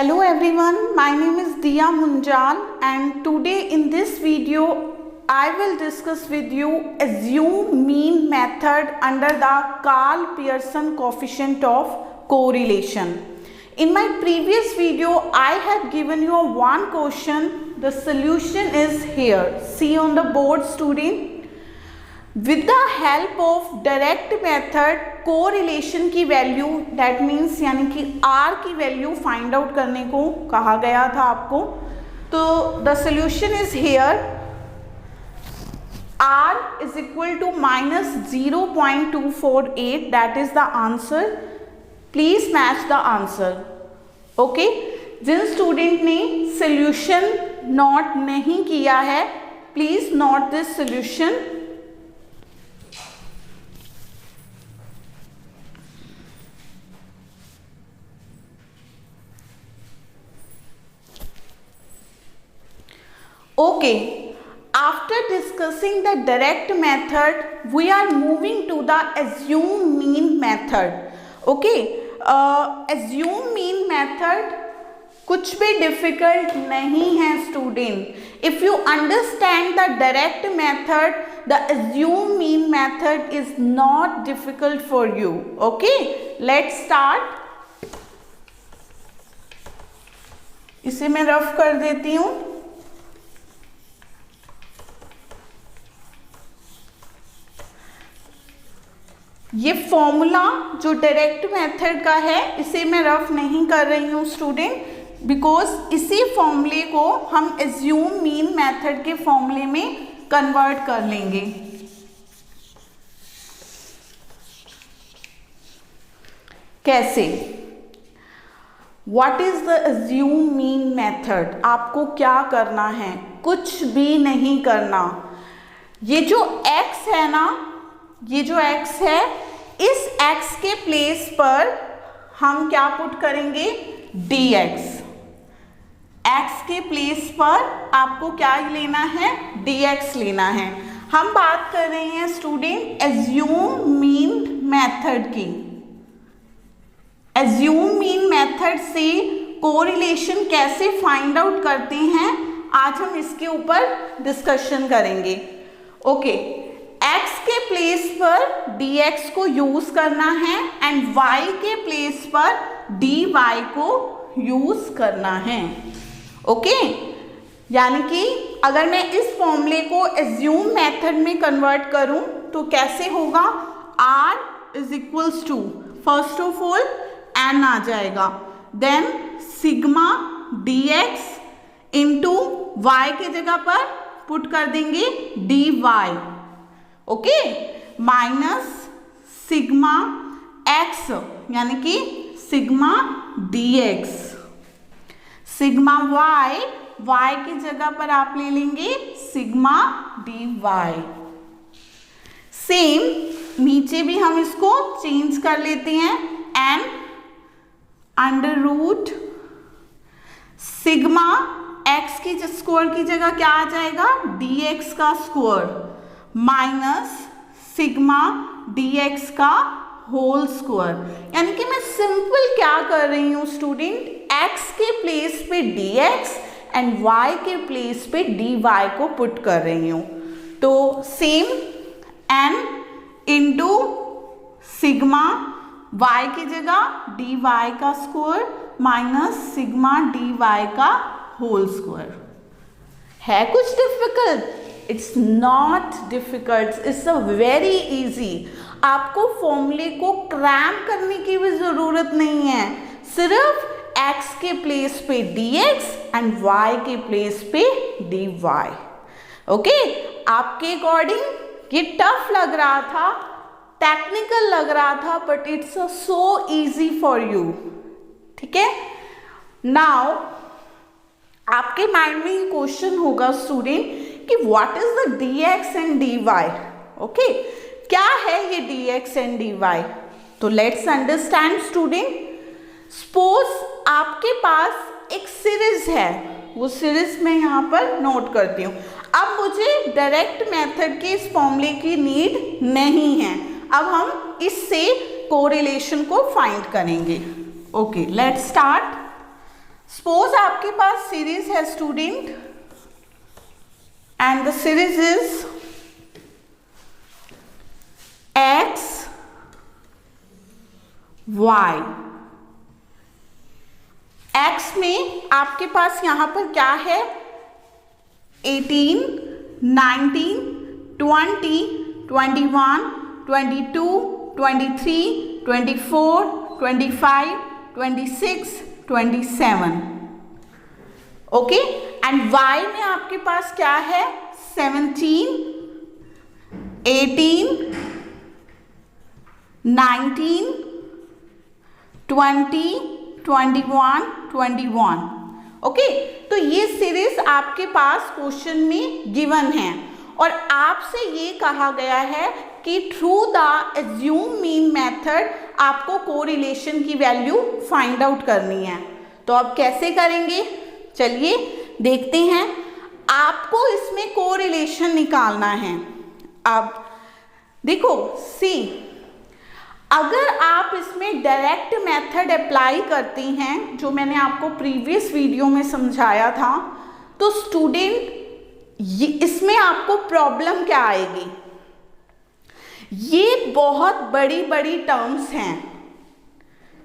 Hello everyone, my name is Diya Munjal and today in this video I will discuss with you assume mean method under the Karl Pearson coefficient of correlation. In my previous video I had given you one question. The solution is here. See on the board student. With the help of direct method correlation की value that means यानी कि R की value find out करने को कहा गया था आपको. तो the solution is here. R is equal to -0.248 that is the answer. Please match the answer. Okay, जिन स्टूडेंट ने सोल्यूशन नोट नहीं किया है please note this solution. Okay, after discussing the direct method, we are moving to the assume mean method. Okay, assume mean method कुछ भी difficult नहीं है student. If you understand the direct method, the assume mean method is not difficult for you. Okay, let's start. इसे मैं rough कर देती हूँ. ये फॉर्मूला जो डायरेक्ट मेथड का है इसे मैं रफ नहीं कर रही हूँ स्टूडेंट, बिकॉज इसी फॉर्मूले को हम एज्यूम मीन मेथड के फॉर्मूले में कन्वर्ट कर लेंगे. कैसे? What is the assume mean method? आपको क्या करना है? कुछ भी नहीं करना. ये जो x है ना, ये जो x है, इस x के प्लेस पर हम क्या पुट करेंगे? dx. x के प्लेस पर आपको क्या लेना है? dx लेना है. हम बात कर रहे हैं स्टूडेंट एज्यूम मीन मेथड की. एज्यूम मीन मेथड से कोरिलेशन कैसे फाइंड आउट करते हैं आज हम इसके ऊपर डिस्कशन करेंगे. ओके, x के प्लेस पर dx को यूज करना है एंड y के प्लेस पर dy को यूज करना है. ओके, यानी कि अगर मैं इस फॉर्मूले को एज्यूम मेथड में कन्वर्ट करूं तो कैसे होगा? r is equals to first of all n आ जाएगा, then sigma dx into y के जगह पर पुट कर देंगे dy. Okay, minus sigma x यानी कि सिग्मा dx. सिग्मा y की जगह पर आप ले लेंगे सिग्मा dy. सेम नीचे भी हम इसको चेंज कर लेते हैं. n under root sigma x की स्क्वायर की जगह क्या आ जाएगा? dx का स्क्वायर माइनस सिग्मा dx का होल स्क्वायर. यानी कि मैं सिंपल क्या कर रही हूँ स्टूडेंट? x के प्लेस पे dx एंड y के प्लेस पे dy को पुट कर रही हूँ. तो same n into sigma y की जगह dy का स्क्वायर माइनस सिग्मा dy का होल स्क्वायर. है कुछ difficult? It's not difficult, it's a very easy. आपको फॉर्मूले को क्रैम करने की भी जरूरत नहीं है. सिर्फ x के प्लेस पे dx एंड y के प्लेस पे dy. ओके, आपके अकॉर्डिंग ये टफ लग रहा था, टेक्निकल लग रहा था, but it's so easy for you. ठीक है, नाउ आपके माइंड में ये क्वेश्चन होगा स्टूडेंट कि what is the dx and dy. Okay, क्या है ये dx एंड dy? तो लेट्स अंडरस्टैंड स्टूडेंट. सपोज आपके पास एक सीरीज है, वो सीरीज मैं यहाँ पर नोट करती हूँ. अब मुझे डायरेक्ट मेथड के इस फॉर्मूले की नीड नहीं है. अब हम इससे कोरिलेशन को फाइंड करेंगे. Okay, let's start. सपोज आपके पास सीरीज है student, and the series is x y। x में आपके पास यहां पर क्या है, 18, 19, 20, 21, 22, 23, 24, 25, 26, 27। ओके, एंड y में आपके पास क्या है, 17, 18, 19, 20, 21, 21। ओके, तो ये सीरीज आपके पास क्वेश्चन में गिवन है और आपसे ये कहा गया है कि through the assume mean method आपको कोरिलेशन की वैल्यू फाइंड आउट करनी है। तो अब कैसे करेंगे, चलिए देखते हैं। आपको इसमें कोरिलेशन निकालना है। अब देखो सी, अगर आप इसमें डायरेक्ट मेथड अप्लाई करते हैं, जो मैंने आपको प्रीवियस वीडियो में समझाया था, तो स्टूडेंट इसमें आपको प्रॉब्लम क्या आएगी, ये बहुत बड़ी बड़ी टर्म्स हैं,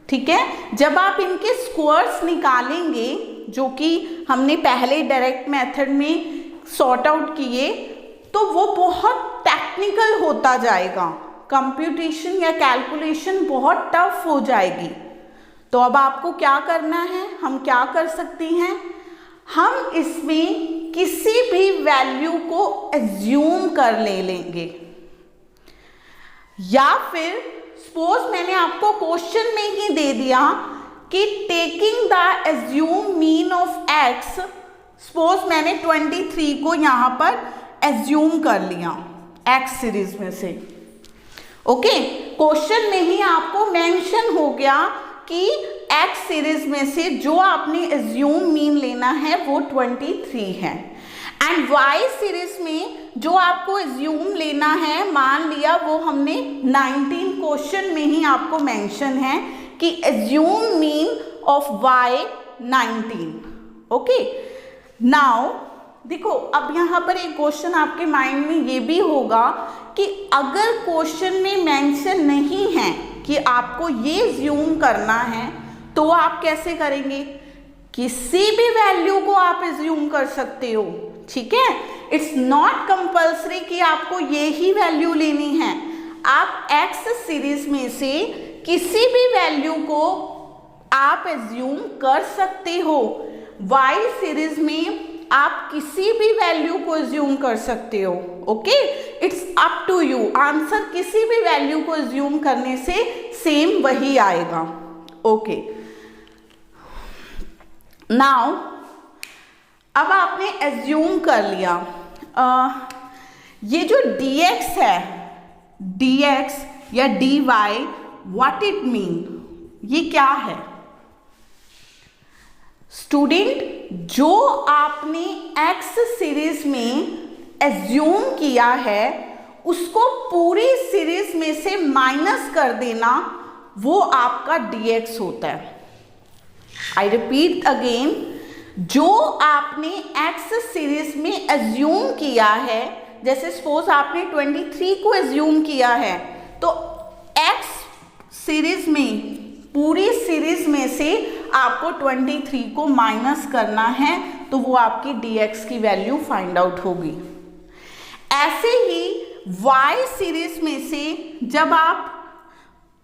ठीक है। जब आप इनके स्क्वायर्स निकालेंगे, जो कि हमने पहले डायरेक्ट मेथड में सॉर्ट आउट किए, तो वो बहुत टेक्निकल होता जाएगा, कंप्यूटेशन या कैलकुलेशन बहुत टफ हो जाएगी। तो अब आपको क्या करना है, हम क्या कर सकते हैं, हम इसमें किसी भी वैल्यू को एज्यूम कर ले लेंगे, या फिर सपोज मैंने आपको क्वेश्चन में ही दे दिया कि taking the assume mean of x, suppose मैंने 23 को यहां पर एज्यूम कर लिया x सीरीज में से। ओके, क्वेश्चन में ही आपको मेंशन हो गया कि x सीरीज में से जो आपने एज्यूम मीन लेना है वो 23 है, एंड y सीरीज में जो आपको एज्यूम लेना है, मान लिया वो हमने 19, क्वेश्चन में ही आपको मेंशन है कि assume mean of y 19। Okay, now देखो, अब यहाँ पर एक क्वेश्चन आपके माइंड में ये भी होगा कि अगर क्वेश्चन में मेंशन नहीं है कि आपको ये एज्यूम करना है, तो आप कैसे करेंगे, किसी भी वैल्यू को आप एज्यूम कर सकते हो, ठीक है। इट्स नॉट कंपल्सरी कि आपको ये ही वैल्यू लेनी है, आप x सीरीज में से किसी भी वैल्यू को आप एज्यूम कर सकते हो, y सीरीज में आप किसी भी वैल्यू को एज्यूम कर सकते हो। Okay, it's up to you, answer किसी भी वैल्यू को एज्यूम करने से सेम वही आएगा। ओके, नाउ अब आपने एज्यूम कर लिया, ये जो dx है, dx या dy, व्हाट इट मीन, ये क्या है स्टूडेंट, जो आपने x सीरीज में एज्यूम किया है उसको पूरी सीरीज में से माइनस कर देना, वो आपका dx होता है। आई रिपीट अगेन, जो आपने x सीरीज में एज्यूम किया है, जैसे सपोज आपने 23 को एज्यूम किया है, तो x सीरीज में, पूरी सीरीज में से आपको 23 को माइनस करना है, तो वो आपकी dx की वैल्यू फाइंड आउट होगी। ऐसे ही y सीरीज में से जब आप,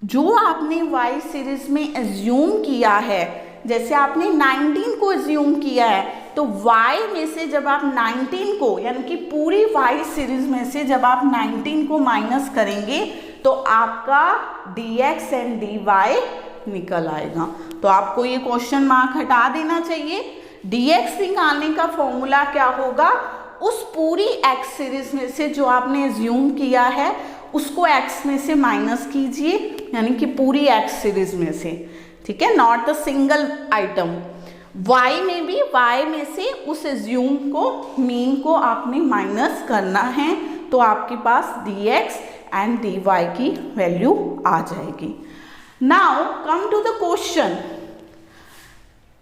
जो आपने y सीरीज में एज्यूम किया है, जैसे आपने 19 को एज्यूम किया है, तो y में से जब आप 19 को, यानी कि पूरी y सीरीज में से जब आप 19 को माइनस करेंगे, तो आपका dx एंड dy निकल आएगा। तो आपको ये क्वेश्चन मार्क हटा देना चाहिए। dx निकालने का फॉर्मूला क्या होगा, उस पूरी x सीरीज में से जो आपने एज्यूम किया है उसको x में से माइनस कीजिए, यानी कि पूरी x सीरीज में से, ठीक है, not the single item. y में भी y में से उस एज्यूम को, मीन को आपने माइनस करना है, तो आपके पास dx एंड dy की वैल्यू आ जाएगी। Now come to the question.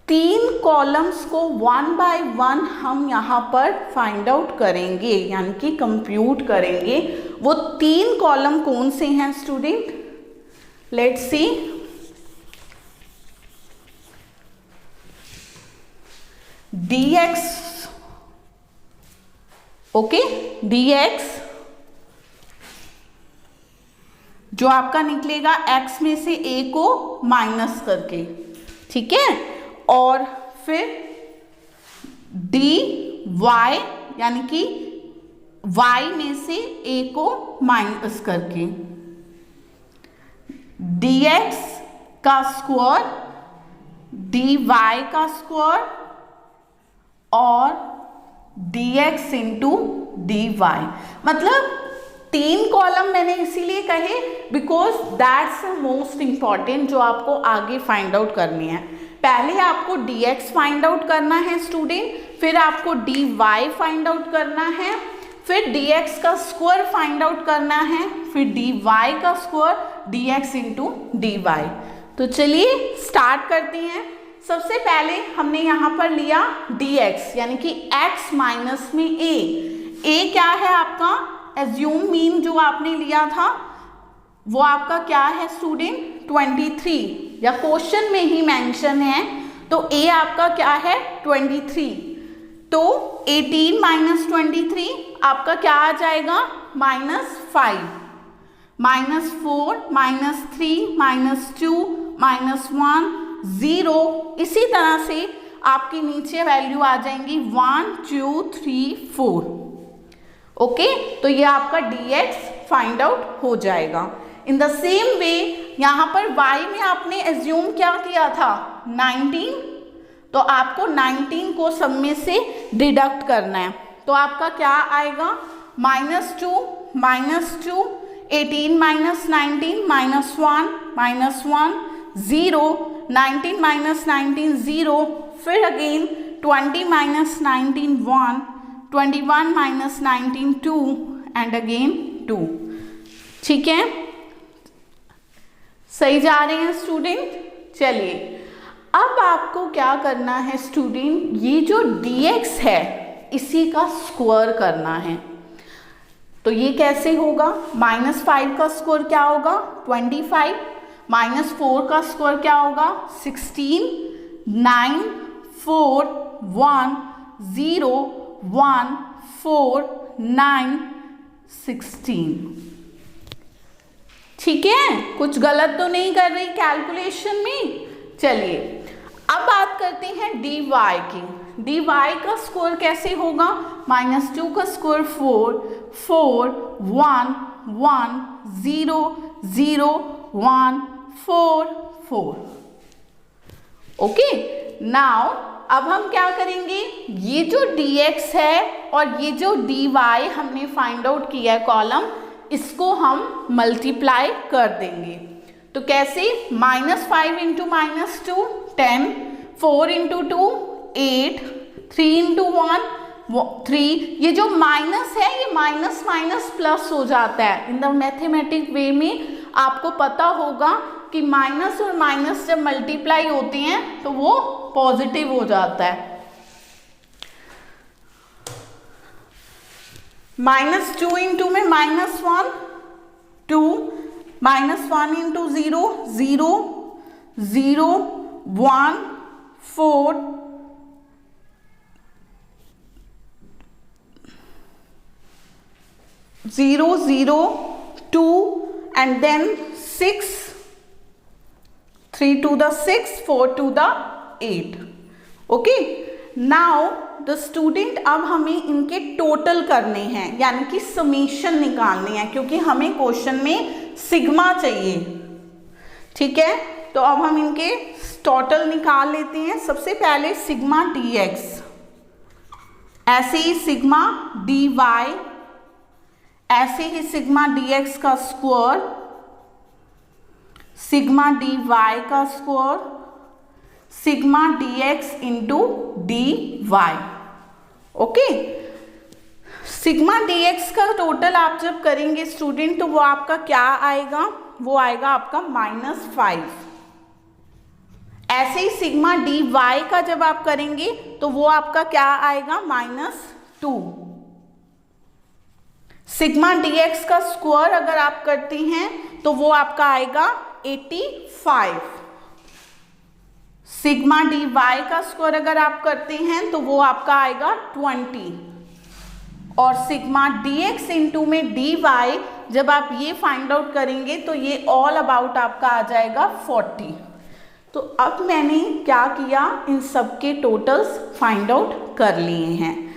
तीन कॉलम्स को वन बाय वन हम यहाँ पर फाइंड आउट करेंगे, यानी कि कंप्यूट करेंगे। वो तीन कॉलम कौन से हैं student? Let's see. dx, okay, dx जो आपका निकलेगा x में से a को माइनस करके, ठीक है, और फिर dy यानी कि y में से a को माइनस करके, dx का स्क्वायर, dy का स्क्वायर और dx इंटू dy। मतलब तीन कॉलम मैंने इसीलिए कहे बिकॉज दैट्स मोस्ट इंपॉर्टेंट, जो आपको आगे फाइंड आउट करनी है। पहले आपको dx फाइंड आउट करना है स्टूडेंट, फिर आपको dy फाइंड आउट करना है, फिर dx का स्क्वायर फाइंड आउट करना है, फिर dy का स्क्वायर, dx इंटू dy। तो चलिए स्टार्ट करते हैं। सबसे पहले हमने यहाँ पर लिया dx यानी कि x माइनस में a क्या है आपका? एज्यूम मीन जो आपने लिया था वो आपका क्या है स्टूडेंट? 23, या क्वेश्चन में ही मेंशन है, तो a आपका क्या है? 23। तो 18 माइनस 23 आपका क्या आ जाएगा? -5, -4, -3, -2, -1, 0। इसी तरह से आपकी नीचे वैल्यू आ जाएंगी 1, 2, 3, 4। ओके, तो ये आपका dx फाइंड आउट हो जाएगा। इन द सेम वे यहाँ पर y में आपने एज्यूम क्या किया था? 19, तो आपको 19 को सब में से डिडक्ट करना है, तो आपका क्या आएगा? -2, -2, 18 माइनस 19, -1, 0, 19 माइनस 19 0, फिर again 20 minus 19 1, 21 minus 19 2 and again 2। ठीक है, सही जा रहे हैं स्टूडेंट? चलिए अब आपको क्या करना है स्टूडेंट, ये जो dx है इसी का स्क्वायर करना है। तो ये कैसे होगा? -5 का स्क्वायर क्या होगा? 25, -4 का स्क्वायर क्या होगा? 16, 9, 4, 1, 0, 1, 4, 9, 16। ठीक है, कुछ गलत तो नहीं कर रही कैलकुलेशन में? चलिए अब बात करते हैं dy की। dy का स्क्वायर कैसे होगा? -2 का स्क्वायर 4, 4, 1, 1, 0, 0, 1, 4, 4। ओके, नाउ अब हम क्या करेंगे, ये जो dx है और ये जो dy हमने फाइंड आउट किया है कॉलम, इसको हम मल्टीप्लाई कर देंगे। तो कैसे? -5 इंटू -2 10, 4 इंटू 2 8, 3 इंटू 1 3। ये जो माइनस है ये माइनस माइनस प्लस हो जाता है। इन द मैथमेटिक वे में आपको पता होगा कि माइनस और माइनस जब मल्टीप्लाई होते हैं तो वो पॉजिटिव हो जाता है। -2 इंटू में -1 2, -1 into 0 0, 0, 1, 4, 0, 0, 2 and then 6, 3 to the 6, 4 to the 8। Okay, now the student, अब हमें इनके टोटल करने हैं यानी कि समीशन निकालनी है, क्योंकि हमें क्वेश्चन में सिग्मा चाहिए। ठीक है, तो अब हम इनके टोटल निकाल लेते हैं। सबसे पहले सिग्मा dx, ऐसे ही सिग्मा dy, ऐसे ही सिग्मा dx का स्क्वायर, सिग्मा dy का square, sigma dx into dy। Okay, sigma dx का टोटल आप जब करेंगे स्टूडेंट तो वो आपका क्या आएगा? वो आएगा आपका -5 ऐसे ही सिग्मा डी वाई का जब आप करेंगे तो वो आपका क्या आएगा, -2। सिग्मा डी एक्स का स्क्वायर अगर आप करती हैं तो वो आपका आएगा 85। सिग्मा डी वाई का स्क्वायर अगर आप करते हैं तो वो आपका आएगा 20। और सिग्मा डी एक्स इंटू में डी वाई जब आप ये फाइंड आउट करेंगे तो ये ऑल अबाउट आपका आ जाएगा 40। तो अब मैंने क्या किया, इन सब के टोटल्स फाइंड आउट कर लिए हैं।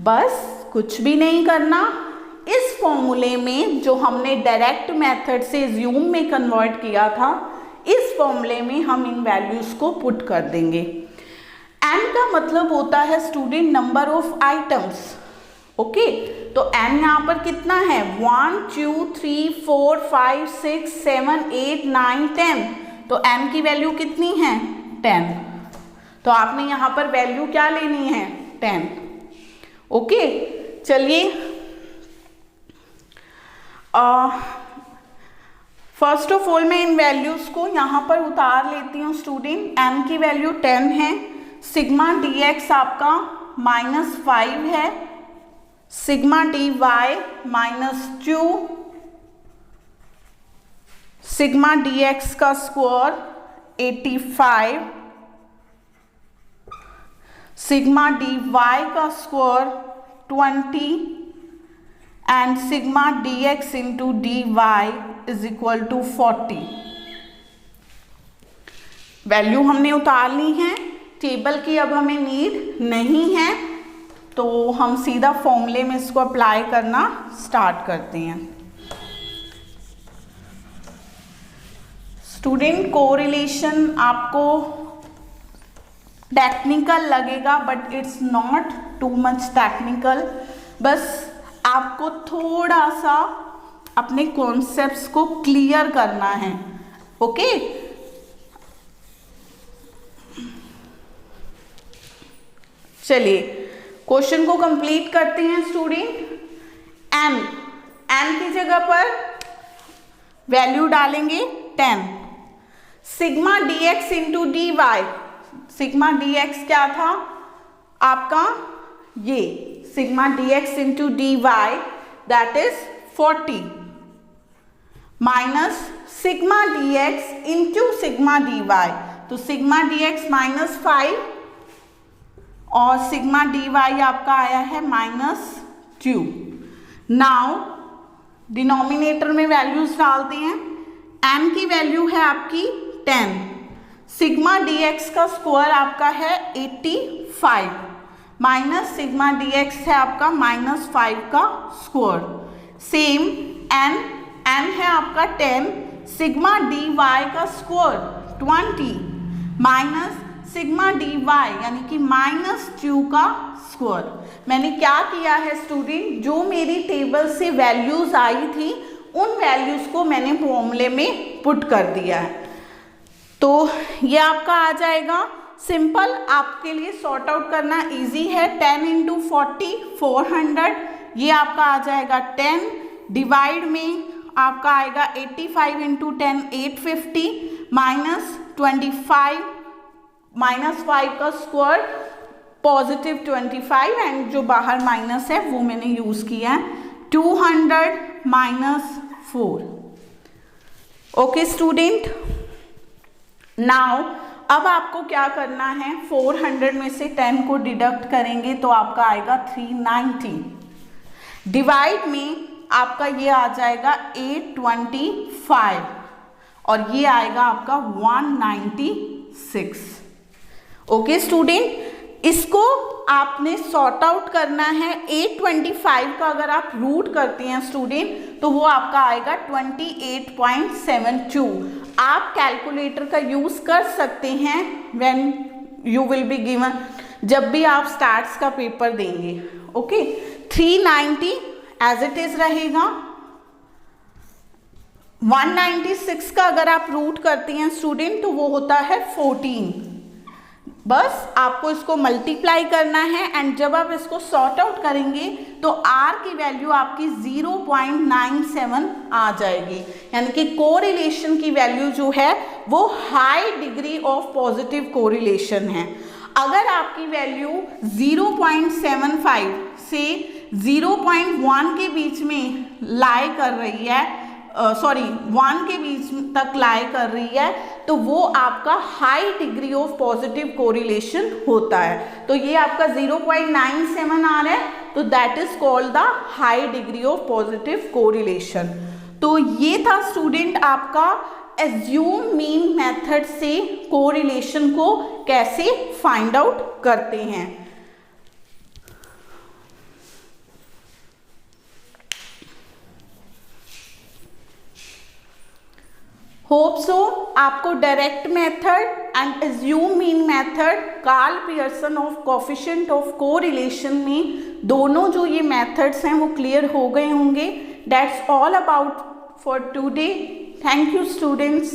बस कुछ भी नहीं करना, इस फॉर्मूले में जो हमने डायरेक्ट मेथड से ज़ूम में कन्वर्ट किया था, इस फॉर्मूले में हम इन वैल्यूज़ को पुट कर देंगे। एन का मतलब होता है student number of items. Okay, तो एन यहाँ पर कितना है, 1 2 3 4 5 6 7 8 9 10। तो एन की वैल्यू कितनी है, 10। तो आपने यहाँ पर वैल्यू क्या लेनी है, 10। ओके, चलिए फर्स्ट ऑफ ऑल मैं इन वैल्यूज़ को यहाँ पर उतार लेती हूँ स्टूडेंट। एन की वैल्यू 10 है, सिग्मा डी एक्स आपका -5 है, sigma D Y -2, sigma D X का स्क्वायर 85, सिग्मा डी वाई का square 20 and sigma D X into D Y is equal to 40। Value हमने उतार ली है, टेबल की अब हमें नीड नहीं है, तो हम सीधा फॉर्मूले में इसको अप्लाई करना स्टार्ट करते हैं। स्टूडेंट कोरिलेशन आपको टेक्निकल लगेगा but it's not too much technical, बस आपको थोड़ा सा अपने कॉन्सेप्ट्स को क्लियर करना है। ओके, चलिए क्वेश्चन को कंप्लीट करते हैं स्टूडेंट। एन की जगह पर वैल्यू डालेंगे 10। Sigma D X into D Y, sigma D X क्या था आपका, ये sigma D X into D Y that is 40 minus sigma D X into sigma D Y, तो सिग्मा डी एक्स -5 और सिग्मा डी वाई आपका आया है -2। Now denominator में वैल्यूज डालते हैं। एन की वैल्यू है आपकी 10, सिग्मा डी एक्स का स्क्वायर आपका है 85 माइनस सिग्मा डी एक्स है आपका -5 का स्क्वायर। सेम एन है आपका 10, सिग्मा डी वाई का square 20 minus sigma D Y यानी कि -2 का स्क्वायर। मैंने क्या किया है स्टूडेंट, जो मेरी टेबल से वैल्यूज आई थी उन वैल्यूज को मैंने फॉर्मूले में पुट कर दिया है, तो ये आपका आ जाएगा। सिंपल, आपके लिए सॉर्ट आउट करना इजी है। 10 इंटू 40 400, ये आपका आ जाएगा 10। डिवाइड में आपका आएगा 85 इंटू 10 850 माइनस 25 -5 का स्क्वायर +25 एंड जो बाहर माइनस है वो मैंने यूज किया है 200 -4। ओके स्टूडेंट, नाउ अब आपको क्या करना है, 400 में से 10 को डिडक्ट करेंगे तो आपका आएगा 390। डिवाइड में आपका ये आ जाएगा 825 और ये आएगा आपका 196। ओके स्टूडेंट, इसको आपने सॉर्ट आउट करना है। 825 का अगर आप रूट करते हैं स्टूडेंट तो वो आपका आएगा 28.72। आप कैलकुलेटर का यूज कर सकते हैं when you will be given, जब भी आप स्टैट्स का पेपर देंगे। ओके, 390 एज इट इज रहेगा। 196 का अगर आप रूट करते हैं स्टूडेंट तो वो होता है 14। बस आपको इसको मल्टीप्लाई करना है एंड जब आप इसको सॉर्ट आउट करेंगे तो r की वैल्यू आपकी 0.97 आ जाएगी, यानी कि कोरिलेशन की वैल्यू जो है वो high degree of positive correlation है। अगर आपकी वैल्यू 0.75 से 0.1 के बीच में लाई कर रही है, 1 के बीच तक लाई कर रही है, तो वो आपका high degree of positive correlation होता है। तो ये आपका 0.97 आ रहा है, तो that is called the high degree of positive correlation. तो ये था स्टूडेंट आपका एज्यूम मीन मेथड से कोरिलेशन को कैसे फाइंड आउट करते हैं। होप सो आपको direct method and assume mean method, Karl Pearson of coefficient of correlation में दोनों जो ये मेथड्स हैं वो क्लियर हो गए होंगे। That's all about for today. Thank you students.